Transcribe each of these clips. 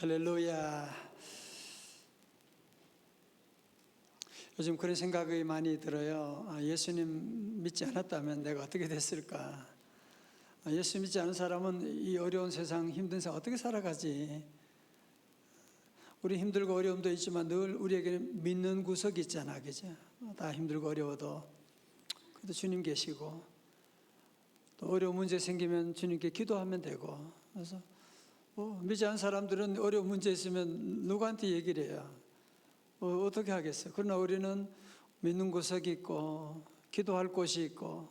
할렐루야. 요즘 그런 생각이 많이 들어요. 예수님 믿지 않았다면 내가 어떻게 됐을까? 예수 믿지 않은 사람은 이 어려운 세상, 힘든 세상 어떻게 살아가지? 우리 힘들고 어려움도 있지만 늘 우리에게는 믿는 구석이 있잖아, 그죠? 다 힘들고 어려워도 그래도 주님 계시고, 또 어려운 문제 생기면 주님께 기도하면 되고. 그래서 믿지 않은 사람들은 어려운 문제 있으면 누구한테 얘기를 해요? 어떻게 하겠어요? 그러나 우리는 믿는 구석이 있고 기도할 곳이 있고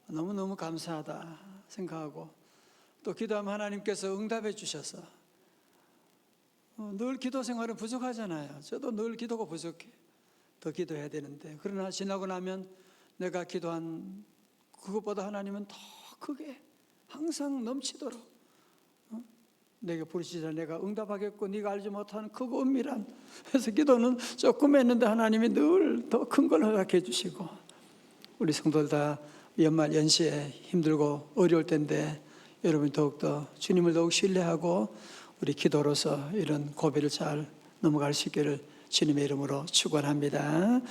너무너무 감사하다 생각하고, 또 기도하면 하나님께서 응답해 주셔서 늘 기도 생활은 부족하잖아요. 저도 늘 기도가 부족해. 더 기도해야 되는데, 그러나 지나고 나면 내가 기도한 그것보다 하나님은 더 크게 항상 넘치도록 내게 부르시자 내가 응답하겠고 네가 알지 못하는 크고 은밀한, 그래서 기도는 조금 했는데 하나님이 늘 더 큰 걸 허락해 주시고, 우리 성도들 다 연말 연시에 힘들고 어려울 텐데 여러분이 더욱더 주님을 더욱 신뢰하고 우리 기도로서 이런 고비를 잘 넘어갈 수 있기를 주님의 이름으로 축원합니다.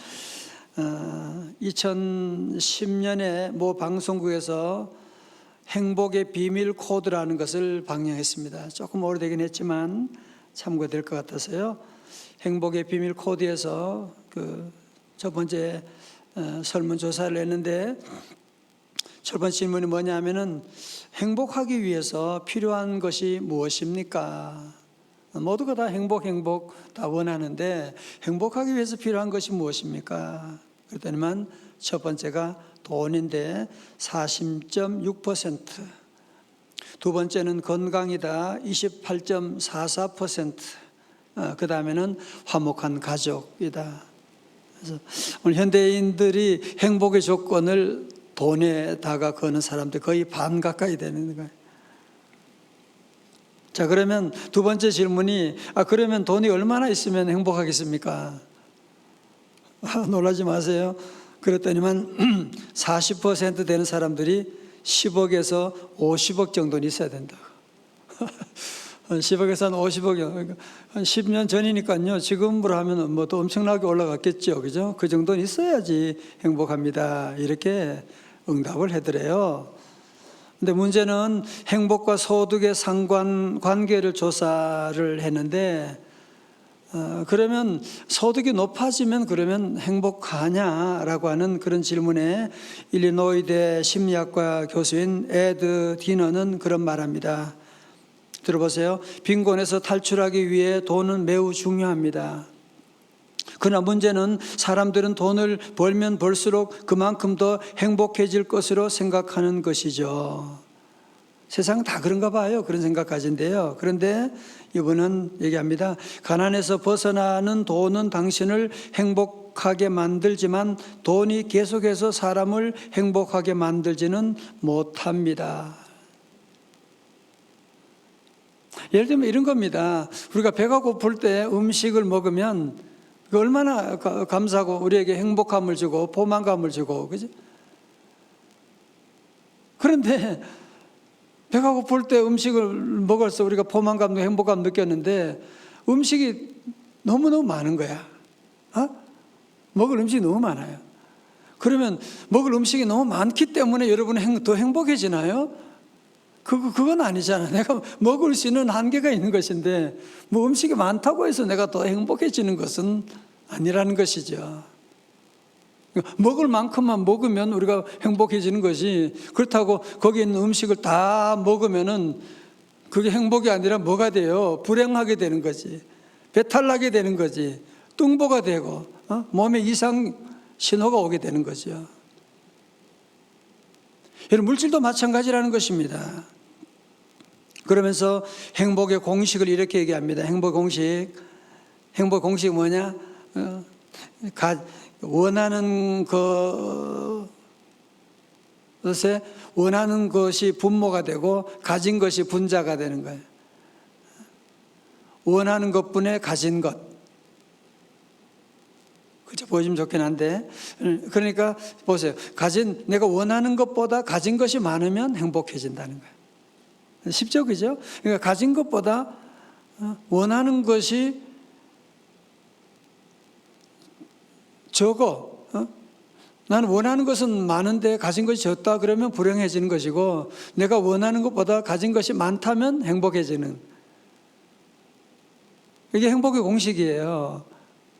2010년에 모 방송국에서 행복의 비밀 코드라는 것을 방영했습니다. 조금 오래되긴 했지만 참고될 것 같아서요. 행복의 비밀 코드에서 첫 번째 설문조사를 했는데, 첫 번째 질문이 뭐냐면은 행복하기 위해서 필요한 것이 무엇입니까? 모두가 다 행복 다 원하는데 행복하기 위해서 필요한 것이 무엇입니까? 그랬더니만 첫 번째가 돈인데 40.6%, 두 번째는 건강이다 28.44%, 그 다음에는 화목한 가족이다. 그래서 오늘 현대인들이 행복의 조건을 돈에다가 거는 사람들 거의 반 가까이 되는 거예요. 자, 그러면 두 번째 질문이 그러면 돈이 얼마나 있으면 행복하겠습니까? 놀라지 마세요. 그랬더니만 40% 되는 사람들이 10억에서 50억 정도는 있어야 된다고. 10억에서 한 50억, 한 10년 전이니까요. 지금으로 하면 뭐 또 엄청나게 올라갔겠죠, 그죠? 그 정도는 있어야지 행복합니다. 이렇게 응답을 해드려요. 근데 문제는 행복과 소득의 상관관계를 조사를 했는데, 그러면 소득이 높아지면 그러면 행복하냐라고 하는 그런 질문에 일리노이대 심리학과 교수인 에드 디너는 그런 말합니다. 들어보세요. 빈곤에서 탈출하기 위해 돈은 매우 중요합니다. 그러나 문제는 사람들은 돈을 벌면 벌수록 그만큼 더 행복해질 것으로 생각하는 것이죠. 세상은 다 그런가 봐요. 그런 생각 가진데요. 그런데 이분은 얘기합니다. 가난에서 벗어나는 돈은 당신을 행복하게 만들지만 돈이 계속해서 사람을 행복하게 만들지는 못합니다. 예를 들면 이런 겁니다. 우리가 배가 고플 때 음식을 먹으면 얼마나 감사하고 우리에게 행복감을 주고 포만감을 주고, 그죠? 그런데 배가 고플 때 음식을 먹어서 우리가 포만감도 행복감 느꼈는데 음식이 너무너무 많은 거야. 먹을 음식이 너무 많아요. 그러면 먹을 음식이 너무 많기 때문에 여러분은 더 행복해지나요? 그건 아니잖아. 내가 먹을 수 있는 한계가 있는 것인데 뭐 음식이 많다고 해서 내가 더 행복해지는 것은 아니라는 것이죠. 먹을 만큼만 먹으면 우리가 행복해지는 것이, 그렇다고 거기 있는 음식을 다 먹으면은 그게 행복이 아니라 뭐가 돼요? 불행하게 되는 거지. 배탈 나게 되는 거지. 뚱보가 되고 몸에 이상 신호가 오게 되는 거죠. 여러분, 물질도 마찬가지라는 것입니다. 그러면서 행복의 공식을 이렇게 얘기합니다. 행복 공식이 뭐냐? 원하는 것에 원하는 것이 분모가 되고 가진 것이 분자가 되는 거예요. 원하는 것분에 가진 것. 그렇죠? 보여주면 좋긴 한데, 그러니까 보세요. 내가 원하는 것보다 가진 것이 많으면 행복해진다는 거예요. 쉽죠, 그죠? 그러니까 가진 것보다 원하는 것이 적어. 나는 원하는 것은 많은데 가진 것이 적다 그러면 불행해지는 것이고, 내가 원하는 것보다 가진 것이 많다면 행복해지는, 이게 행복의 공식이에요,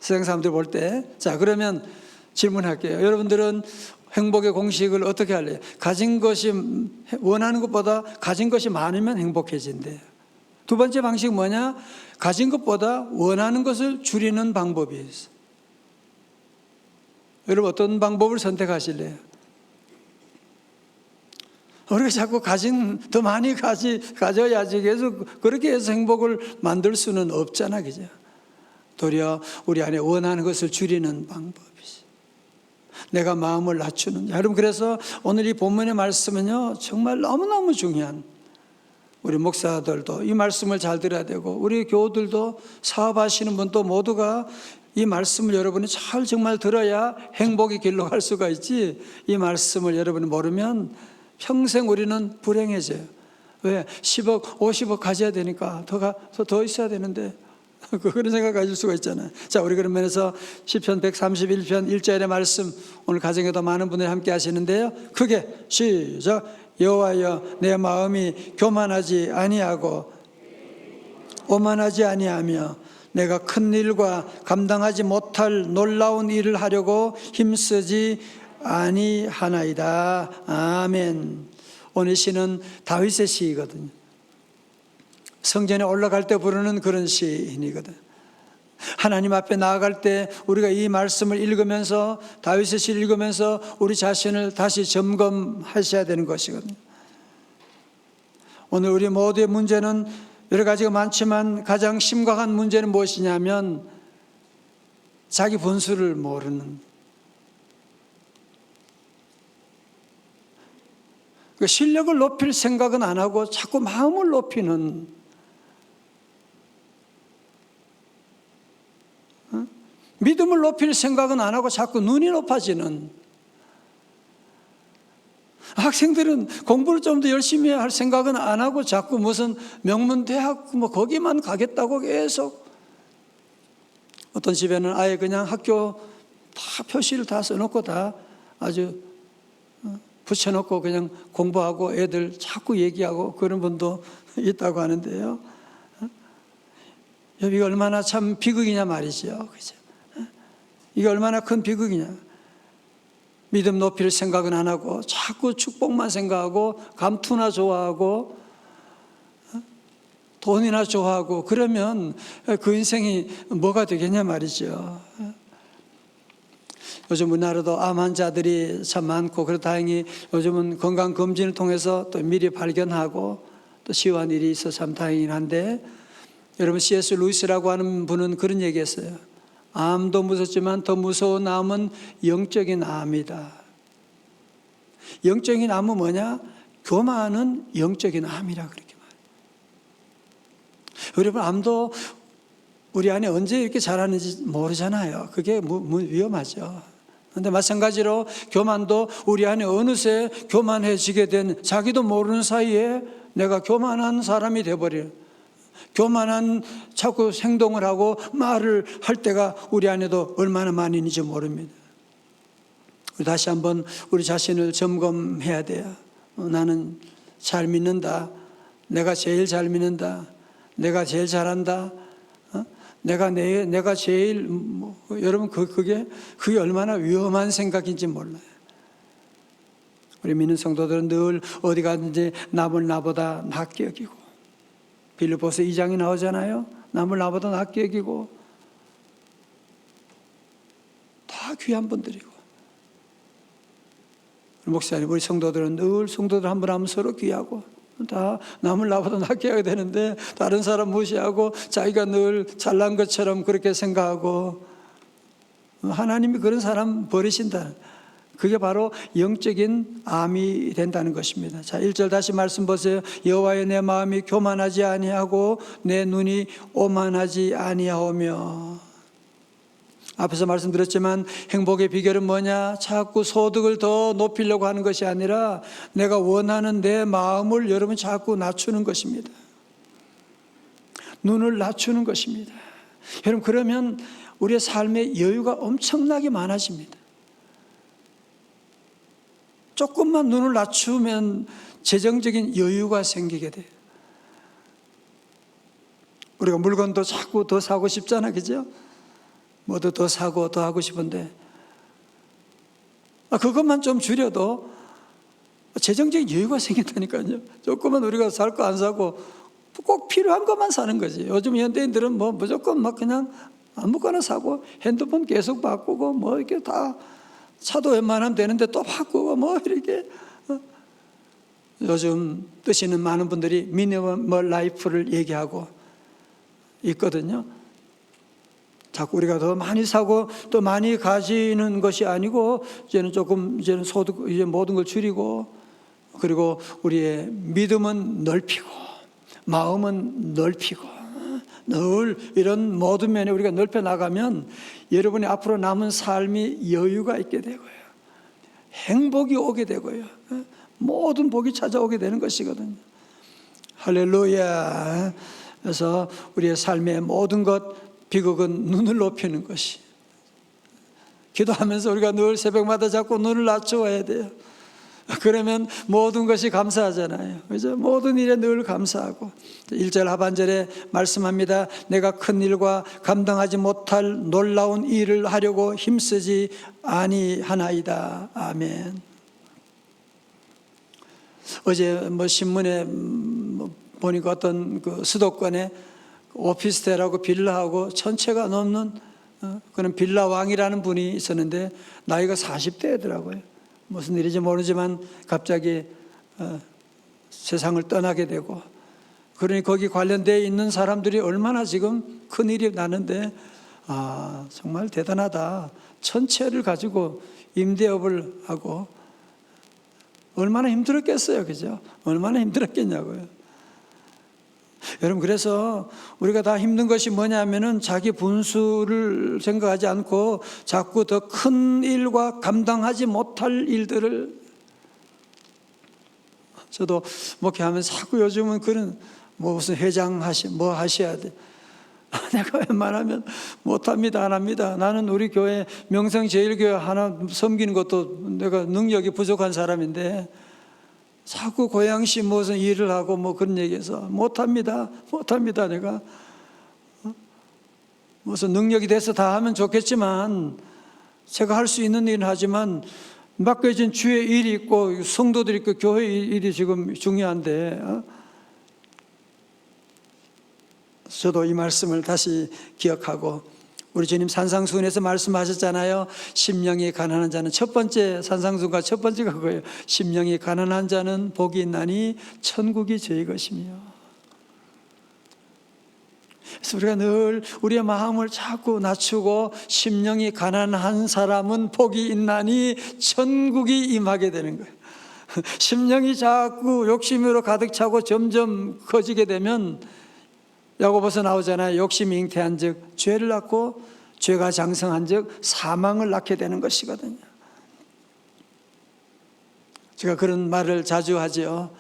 세상 사람들 볼 때. 자, 그러면 질문할게요. 여러분들은 행복의 공식을 어떻게 할래요? 가진 것이, 원하는 것보다 가진 것이 많으면 행복해진대요. 두 번째 방식은 뭐냐? 가진 것보다 원하는 것을 줄이는 방법이 있어요. 여러분 어떤 방법을 선택하실래요? 우리가 자꾸 더 많이 가져야지 계속 그렇게 해서 행복을 만들 수는 없잖아, 그죠? 도리어 우리 안에 원하는 것을 줄이는 방법이지. 내가 마음을 낮추는. 여러분, 그래서 오늘 이 본문의 말씀은요, 정말 너무너무 중요한, 우리 목사들도 이 말씀을 잘 들어야 되고, 우리 교우들도, 사업하시는 분도 모두가 이 말씀을 여러분이 잘 정말 들어야 행복의 길로 갈 수가 있지, 이 말씀을 여러분이 모르면 평생 우리는 불행해져요. 왜? 10억, 50억 가져야 되니까 더 있어야 되는데 그런 생각 가질 수가 있잖아요. 자, 우리 그런 면에서 시편 131편 1절의 말씀, 오늘 가정에도 많은 분들이 함께 하시는데요, 크게 시작. 여호와여, 내 마음이 교만하지 아니하고 오만하지 아니하며 내가 큰 일과 감당하지 못할 놀라운 일을 하려고 힘쓰지 아니하나이다. 아멘. 오늘 시는 다윗의 시이거든요. 성전에 올라갈 때 부르는 그런 시인이거든. 하나님 앞에 나아갈 때 우리가 이 말씀을 읽으면서, 다윗의 시를 읽으면서 우리 자신을 다시 점검하셔야 되는 것이거든요. 오늘 우리 모두의 문제는 여러 가지가 많지만 가장 심각한 문제는 무엇이냐면 자기 본수를 모르는, 실력을 높일 생각은 안 하고 자꾸 마음을 높이는, 믿음을 높일 생각은 안 하고 자꾸 눈이 높아지는, 학생들은 공부를 좀 더 열심히 할 생각은 안 하고 자꾸 무슨 명문대학 거기만 가겠다고 계속. 어떤 집에는 아예 그냥 학교 다 표시를 다 써놓고 다 아주 붙여놓고 그냥 공부하고 애들 자꾸 얘기하고 그런 분도 있다고 하는데요. 이게 얼마나 참 비극이냐 말이죠. 그죠? 이게 얼마나 큰 비극이냐. 믿음 높일 생각은 안 하고 자꾸 축복만 생각하고 감투나 좋아하고 돈이나 좋아하고, 그러면 그 인생이 뭐가 되겠냐 말이죠. 요즘 우리나라도 암 환자들이 참 많고, 그래도 다행히 요즘은 건강검진을 통해서 또 미리 발견하고 또 치유한 일이 있어서 참 다행이긴 한데, 여러분 C.S. 루이스라고 하는 분은 그런 얘기했어요. 암도 무섭지만 더 무서운 암은 영적인 암이다. 영적인 암은 뭐냐? 교만은 영적인 암이라 그렇게 말해요. 여러분, 암도 우리 안에 언제 이렇게 자라는지 모르잖아요. 그게 위험하죠. 그런데 마찬가지로 교만도 우리 안에 어느새 교만해지게 된, 자기도 모르는 사이에 내가 교만한 사람이 돼버려요. 교만한 자꾸 행동을 하고 말을 할 때가 우리 안에도 얼마나 많이 있는지 모릅니다. 우리 다시 한번 우리 자신을 점검해야 돼요. 나는 잘 믿는다. 내가 제일 잘 믿는다. 내가 제일 잘한다. 내가 제일 여러분 그게 얼마나 위험한 생각인지 몰라요. 우리 믿는 성도들은 늘 어디 가든지 남을 나보다 낫게 여기고, 빌립보서 2장이 나오잖아요. 남을 나보다 낫게 여기고, 다 귀한 분들이고. 목사님, 우리 성도들은 늘 성도들 한 분 한 분 서로 귀하고, 다 남을 나보다 낫게 해야 되는데 다른 사람 무시하고 자기가 늘 잘난 것처럼 그렇게 생각하고, 하나님이 그런 사람 버리신다. 그게 바로 영적인 암이 된다는 것입니다. 자, 1절 다시 말씀 보세요. 여호와여, 내 마음이 교만하지 아니하고 내 눈이 오만하지 아니하오며. 앞에서 말씀드렸지만 행복의 비결은 뭐냐? 자꾸 소득을 더 높이려고 하는 것이 아니라 내가 원하는 내 마음을 여러분 자꾸 낮추는 것입니다. 눈을 낮추는 것입니다. 여러분, 그러면 우리의 삶의 여유가 엄청나게 많아집니다. 조금만 눈을 낮추면 재정적인 여유가 생기게 돼요. 우리가 물건도 자꾸 더 사고 싶잖아, 그죠? 뭐도 더 사고 더 하고 싶은데 그것만 좀 줄여도 재정적인 여유가 생긴다니까요. 조금만 우리가 살 거 안 사고 꼭 필요한 것만 사는 거지. 요즘 현대인들은 뭐 무조건 막 그냥 아무거나 사고 핸드폰 계속 바꾸고 뭐 이렇게 다 차도 웬만하면 되는데 또 바꾸고 뭐 이렇게. 요즘 뜨시는 많은 분들이 미니멀 라이프를 얘기하고 있거든요. 자꾸 우리가 더 많이 사고 또 많이 가지는 것이 아니고 이제는 소득, 이제 모든 걸 줄이고, 그리고 우리의 믿음은 넓히고 마음은 넓히고 늘 이런 모든 면에 우리가 넓혀 나가면 여러분이 앞으로 남은 삶이 여유가 있게 되고요, 행복이 오게 되고요, 모든 복이 찾아오게 되는 것이거든요. 할렐루야. 그래서 우리의 삶의 모든 것, 비극은 눈을 높이는 것이. 기도하면서 우리가 늘 새벽마다 자꾸 눈을 낮춰야 돼요. 그러면 모든 것이 감사하잖아요. 그죠? 모든 일에 늘 감사하고. 1절 하반절에 말씀합니다. 내가 큰 일과 감당하지 못할 놀라운 일을 하려고 힘쓰지 아니하나이다. 아멘. 어제 신문에 보니까 어떤 그 수도권에 오피스텔하고 빌라하고 1000채가 넘는 그런 빌라왕이라는 분이 있었는데 나이가 40대더라고요. 무슨 일인지 모르지만 갑자기 세상을 떠나게 되고, 그러니 거기 관련되어 있는 사람들이 얼마나 지금 큰일이 나는데 정말 대단하다. 1000채를 가지고 임대업을 하고 얼마나 힘들었겠어요, 그죠? 얼마나 힘들었겠냐고요. 여러분, 그래서 우리가 다 힘든 것이 뭐냐면은 자기 분수를 생각하지 않고 자꾸 더 큰 일과 감당하지 못할 일들을. 저도 목회하면서 자꾸 요즘은 그런 무슨 회장 뭐 하셔야 돼. 내가 웬만하면 못합니다, 안 합니다. 나는 우리 교회 명성제일교회 하나 섬기는 것도 내가 능력이 부족한 사람인데 자꾸 고양시 무슨 일을 하고 뭐 그런 얘기해서 못합니다 내가. 무슨 능력이 돼서 다 하면 좋겠지만 제가 할 수 있는 일은 하지만 맡겨진 주의 일이 있고 성도들이 있고 교회 일이 지금 중요한데 저도 이 말씀을 다시 기억하고, 우리 주님 산상수훈에서 말씀하셨잖아요. 심령이 가난한 자는, 첫 번째 산상수훈과 첫 번째가 그거예요. 심령이 가난한 자는 복이 있나니 천국이 저희 것이며. 그래서 우리가 늘 우리의 마음을 자꾸 낮추고 심령이 가난한 사람은 복이 있나니 천국이 임하게 되는 거예요. 심령이 자꾸 욕심으로 가득 차고 점점 커지게 되면 야고보서 나오잖아요. 욕심이 잉태한 즉 죄를 낳고 죄가 장성한 즉 사망을 낳게 되는 것이거든요. 제가 그런 말을 자주 하죠.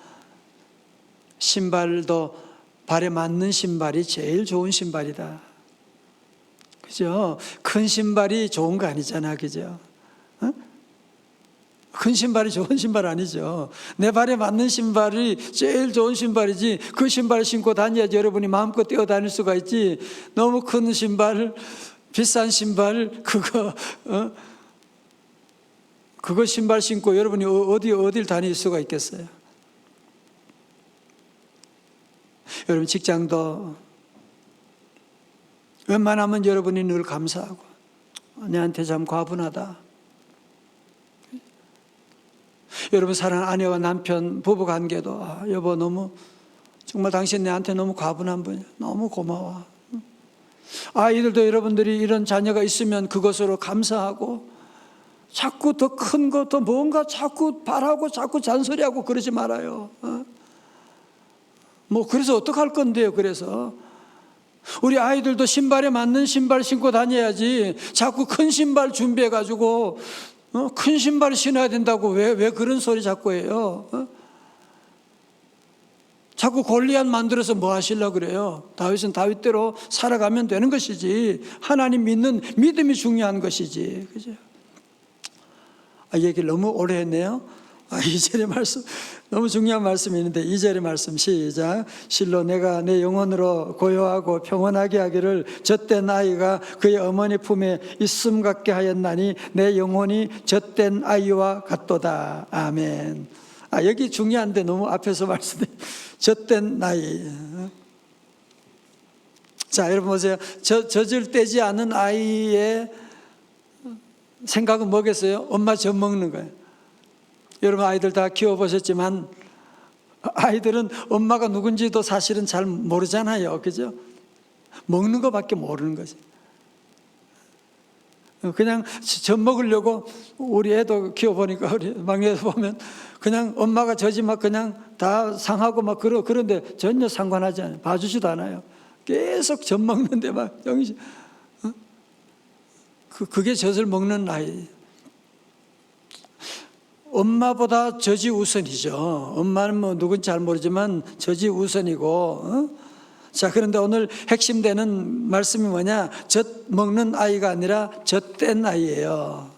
신발도 발에 맞는 신발이 제일 좋은 신발이다. 그죠? 큰 신발이 좋은 거 아니잖아, 그죠? 큰 신발이 좋은 신발 아니죠. 내 발에 맞는 신발이 제일 좋은 신발이지, 그 신발 신고 다녀야지 여러분이 마음껏 뛰어 다닐 수가 있지. 너무 큰 신발, 비싼 신발, 그거 신발 신고 여러분이 어딜 다닐 수가 있겠어요? 여러분, 직장도 웬만하면 여러분이 늘 감사하고, 내한테 참 과분하다. 여러분, 사랑하는 아내와 남편 부부 관계도 여보 너무 정말 당신 내한테 너무 과분한 분이야. 너무 고마워. 아이들도 여러분들이 이런 자녀가 있으면 그것으로 감사하고, 자꾸 더 큰 것, 더 뭔가 자꾸 바라고 자꾸 잔소리하고 그러지 말아요. 뭐 그래서 어떡할 건데요. 그래서 우리 아이들도 신발에 맞는 신발 신고 다녀야지 자꾸 큰 신발 준비해 가지고 큰 신발 신어야 된다고 왜 그런 소리 자꾸 해요? 자꾸 골리앗 만들어서 뭐 하시려고 그래요? 다윗은 다윗대로 살아가면 되는 것이지. 하나님 믿는 믿음이 중요한 것이지. 그죠? 얘기를 너무 오래 했네요. 2절의 말씀, 너무 중요한 말씀이 있는데 2절의 말씀 시작. 실로 내가 내 영혼으로 고요하고 평온하게 하기를 젖된 아이가 그의 어머니 품에 있음 같게 하였나니 내 영혼이 젖된 아이와 같도다. 아멘. 여기 중요한데 너무 앞에서 말씀해. 젖된 나이. 자, 여러분 보세요. 젖을 떼지 않은 아이의 생각은 뭐겠어요? 엄마 젖 먹는 거예요. 여러분 아이들 다 키워보셨지만 아이들은 엄마가 누군지도 사실은 잘 모르잖아요. 그죠? 먹는 것밖에 모르는 거지. 그냥 젖 먹으려고 우리 애도 키워보니까 우리 막내도 보면 그냥 엄마가 젖이 막 그냥 다 상하고 막 그런데 전혀 상관하지 않아요. 봐주지도 않아요. 계속 젖 먹는데 막 정신. 그게 젖을 먹는 아이. 엄마보다 젖이 우선이죠. 엄마는 뭐 누군지 잘 모르지만 젖이 우선이고. 자, 그런데 오늘 핵심되는 말씀이 뭐냐? 젖 먹는 아이가 아니라 젖된 아이예요.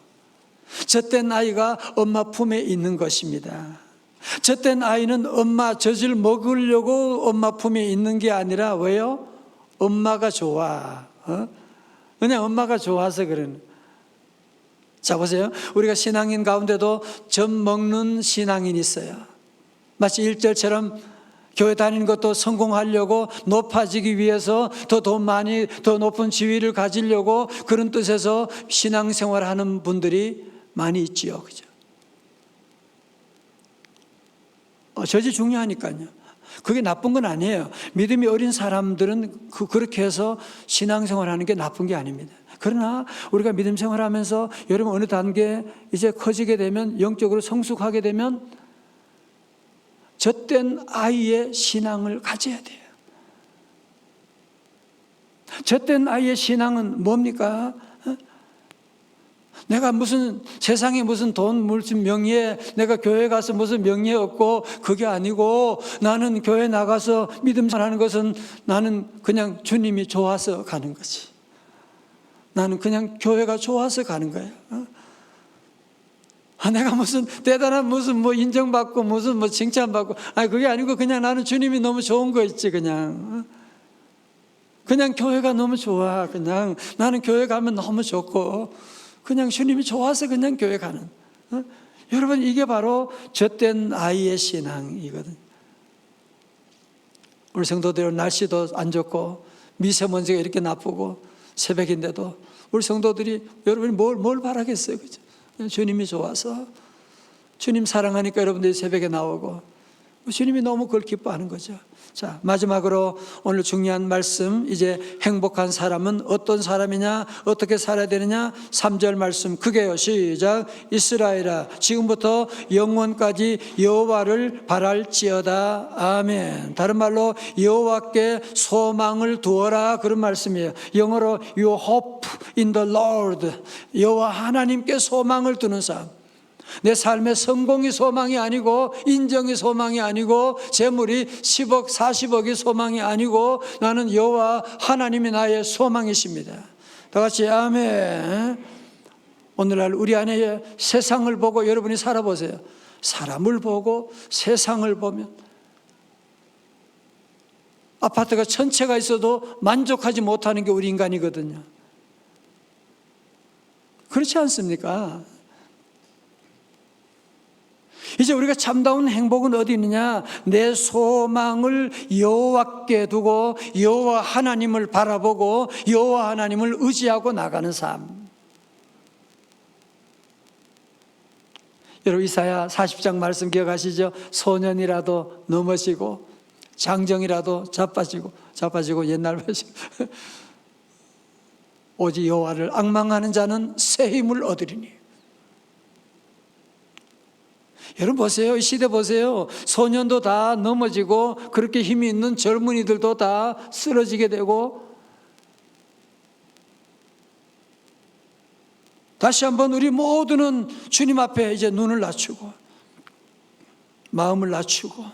젖된 아이가 엄마 품에 있는 것입니다. 젖된 아이는 엄마 젖을 먹으려고 엄마 품에 있는 게 아니라 왜요? 엄마가 좋아. 그냥 엄마가 좋아서 그러는. 자, 보세요. 우리가 신앙인 가운데도 젖 먹는 신앙인이 있어요. 마치 1절처럼 교회 다니는 것도 성공하려고 높아지기 위해서 더 돈 많이 더 높은 지위를 가지려고 그런 뜻에서 신앙생활하는 분들이 많이 있지요. 그죠? 젖이 중요하니까요. 그게 나쁜 건 아니에요. 믿음이 어린 사람들은 그렇게 해서 신앙생활하는 게 나쁜 게 아닙니다. 그러나 우리가 믿음 생활하면서 여러분 어느 단계 이제 커지게 되면 영적으로 성숙하게 되면 젖된 아이의 신앙을 가져야 돼요. 젖된 아이의 신앙은 뭡니까? 내가 무슨 세상에 무슨 돈, 무슨 명예, 내가 교회 가서 무슨 명예 얻고 그게 아니고 나는 교회 나가서 믿음 생활하는 것은 나는 그냥 주님이 좋아서 가는 거지. 나는 그냥 교회가 좋아서 가는 거예요. 내가 무슨 대단한 무슨 뭐 인정받고 무슨 뭐 칭찬받고 그게 아니고 그냥 나는 주님이 너무 좋은 거 있지. 그냥 교회가 너무 좋아. 그냥 나는 교회 가면 너무 좋고 그냥 주님이 좋아서 그냥 교회 가는. 여러분 이게 바로 젖된 아이의 신앙이거든요. 우리 성도들 날씨도 안 좋고 미세먼지가 이렇게 나쁘고 새벽인데도 우리 성도들이 여러분이 뭘 바라겠어요. 그죠? 주님이 좋아서 주님 사랑하니까 여러분들이 새벽에 나오고 주님이 너무 그걸 기뻐하는 거죠. 자, 마지막으로 오늘 중요한 말씀, 이제 행복한 사람은 어떤 사람이냐, 어떻게 살아야 되느냐. 3절 말씀 크게요. 시작. 이스라엘아 지금부터 영원까지 여호와를 바랄지어다. 아멘. 다른 말로 여호와께 소망을 두어라, 그런 말씀이에요. 영어로 You hope in the Lord. 여호와 하나님께 소망을 두는 사람. 내 삶의 성공이 소망이 아니고 인정이 소망이 아니고 재물이 10억 40억이 소망이 아니고 나는 여호와 하나님이 나의 소망이십니다. 다 같이 아멘. 오늘날 우리 안에 세상을 보고 여러분이 살아보세요. 사람을 보고 세상을 보면 아파트가 1000채가 있어도 만족하지 못하는 게 우리 인간이거든요. 그렇지 않습니까? 이제 우리가 참다운 행복은 어디 있느냐? 내 소망을 여호와께 두고 여호와 하나님을 바라보고 여호와 하나님을 의지하고 나가는 삶. 여러분 이사야 40장 말씀 기억하시죠? 소년이라도 넘어지고 장정이라도 자빠지고 옛날 말씀 오직 여호와를 앙망하는 자는 새 힘을 얻으리니. 여러분 보세요. 이 시대 보세요. 소년도 다 넘어지고 그렇게 힘이 있는 젊은이들도 다 쓰러지게 되고 다시 한번 우리 모두는 주님 앞에 이제 눈을 낮추고 마음을 낮추고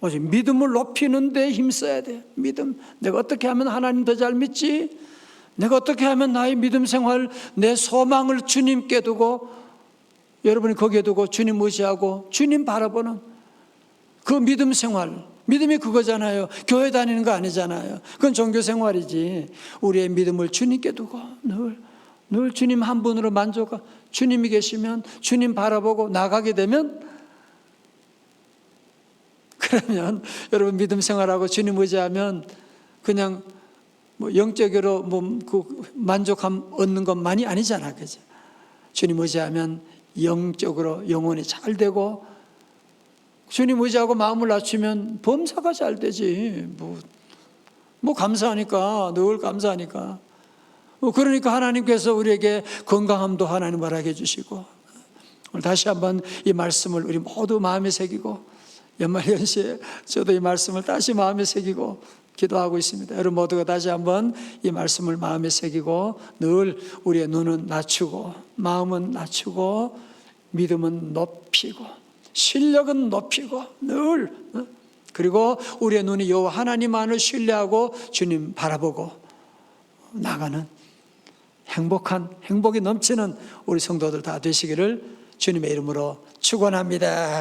뭐지? 믿음을 높이는 데 힘써야 돼. 믿음. 내가 어떻게 하면 하나님 더 잘 믿지? 내가 어떻게 하면 나의 믿음 생활, 내 소망을 주님께 두고, 여러분이 거기에 두고 주님 의지하고 주님 바라보는 그 믿음 생활. 믿음이 그거잖아요. 교회 다니는 거 아니잖아요. 그건 종교 생활이지. 우리의 믿음을 주님께 두고 늘 주님 한 분으로 만족하고, 주님이 계시면 주님 바라보고 나가게 되면, 그러면 여러분 믿음 생활하고 주님 의지하면 그냥 뭐 영적으로 그 만족함 얻는 것만이 아니잖아, 그죠? 주님 의지하면 영적으로 영혼이 잘 되고, 주님 의지하고 마음을 낮추면 범사가 잘 되지. 뭐 감사하니까, 늘 감사하니까. 그러니까 하나님께서 우리에게 건강함도 하나님 허락해 주시고, 오늘 다시 한번 이 말씀을 우리 모두 마음에 새기고, 연말연시에 저도 이 말씀을 다시 마음에 새기고 기도하고 있습니다. 여러분 모두가 다시 한번 이 말씀을 마음에 새기고, 늘 우리의 눈은 낮추고 마음은 낮추고 믿음은 높이고 실력은 높이고 늘, 그리고 우리의 눈이 여호와 하나님만을 신뢰하고 주님 바라보고 나가는 행복이 넘치는 우리 성도들 다 되시기를 주님의 이름으로 축원합니다.